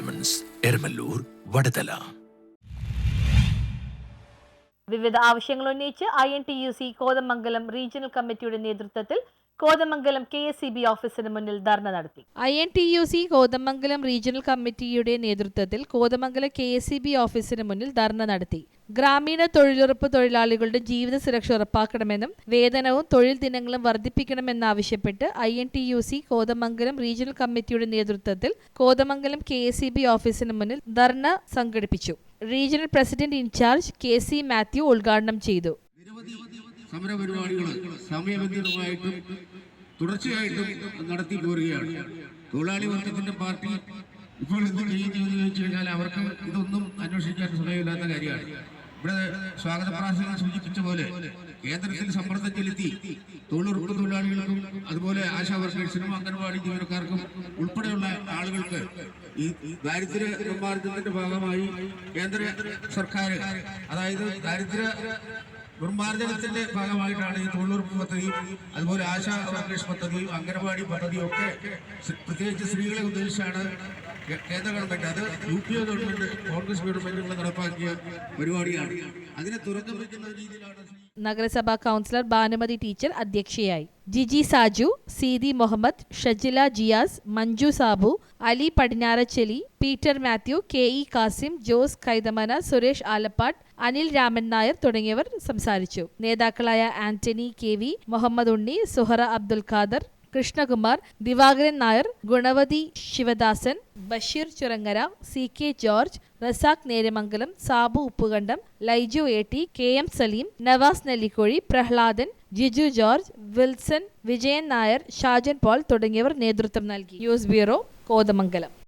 Diamonds, Eramallur, Vadathala. വിവിധ ആവശ്യങ്ങൾ ഉന്നയിച്ച് INTUC കോതമംഗലം റീജിയണൽ കമ്മിറ്റിയുടെ നേതൃത്വത്തിൽ കോതമംഗലം KSEB ഓഫീസിന് മുന്നിൽ ധർണ നടത്തി. INTUC കോതമംഗലം റീജിയണൽ കമ്മിറ്റിയുടെ നേതൃത്വത്തിൽ കോതമംഗലം KSEB ഓഫീസിന് മുന്നിൽ ധർണ നടത്തി. ഗ്രാമീണ തൊഴിലുറപ്പ് തൊഴിലാളികളുടെ ജീവിത സുരക്ഷ ഉറപ്പാക്കണമെന്നും വേതനവും തൊഴിൽ ദിനങ്ങളും വർദ്ധിപ്പിക്കണമെന്നാവശ്യപ്പെട്ട് INTUC കോതമംഗലം റീജിയണൽ കമ്മിറ്റിയുടെ നേതൃത്വത്തിൽ കോതമംഗലം KSEB ഓഫീസിന് മുന്നിൽ ധർണ സംഘടിപ്പിച്ചു. Regional president in-charge KC Mathew ഉദ്ഘാടനം ചെയ്തു. സമരപരിപാടികൾ സമയബന്ധിതമായിട്ടും തുടർച്ചയായിട്ടും നടത്തി പോരുകയാണ്. തൊഴിലാളി വർഗത്തിന്റെ പാർട്ടി ഇപ്പോൾ എന്ത് ചെയ്യുന്നു ചോദിച്ചു കഴിഞ്ഞാൽ അവർക്ക് ഇതൊന്നും അന്വേഷിക്കാൻ സമയമില്ലാത്ത കാര്യമാണ്. ഇവിടെ സ്വാഗത പ്രാസംഗം സൂചിപ്പിച്ച പോലെ കേന്ദ്രത്തിൽ സമ്മർദ്ദം ചെലുത്തി തൊഴിലുറപ്പ് തൊഴിലാളികൾക്കും അതുപോലെ ആശാ വർക്കേഴ്സിനും അംഗൻവാടി ജീവനക്കാർക്കും ഉൾപ്പെടെയുള്ള ആളുകൾക്ക് ഈ ദാരിദ്ര്യ നിർമ്മാർജ്ജനത്തിന്റെ ഭാഗമായി കേന്ദ്ര സർക്കാർ, അതായത് ദാരിദ്ര്യ നിർമ്മാർജ്ജനത്തിന്റെ ഭാഗമായിട്ടാണ് ഈ തൊഴിലുറപ്പ് പദ്ധതിയും അതുപോലെ ആശാ വർക്കേഴ്സ് പദ്ധതിയും അംഗനവാടി പദ്ധതിയും ഒക്കെ പ്രത്യേകിച്ച് സ്ത്രീകളെ ഉദ്ദേശിച്ചാണ് കേന്ദ്ര ഗവൺമെന്റ്, അത് UPA ഗവൺമെന്റ്, കോൺഗ്രസ് ഗവൺമെന്റുകൾ നടപ്പാക്കിയ പരിപാടിയാണ്. അതിനെ തുറന്നു വയ്ക്കുന്ന രീതിയിലാണ്. നഗരസഭാ കൗൺസിലർ ഭാനുമതി ടീച്ചർ അധ്യക്ഷയായി. Jiji Saju, Seethi Muhammad, Shajila Jiyas, Manju Sabu, Ali Padinjarachcheli, Peter Mathew, KE Kasim, Jose Kaithamana, Suresh Alappad, Anil Raman Nair തുടങ്ങിയവർ സംസാരിച്ചു. നേതാക്കളായ Antony KV, Muhammad Unni, Suhara Abdul Khader, Krishnakumar, Divakaran Nair, Gunavathi Sivadasan, Basheer Churangara, CK George, Razak Neramangalam, Sabu Uppukandam, Laiju AT, KM Saleem, Navas Nellikkozhi, Prahladan, Jiju George, Wilson, Vijayan Nair, Shajan Paul തുടങ്ങിയവർ നേതൃത്വം നൽകി. News bureau, Kothamangalam.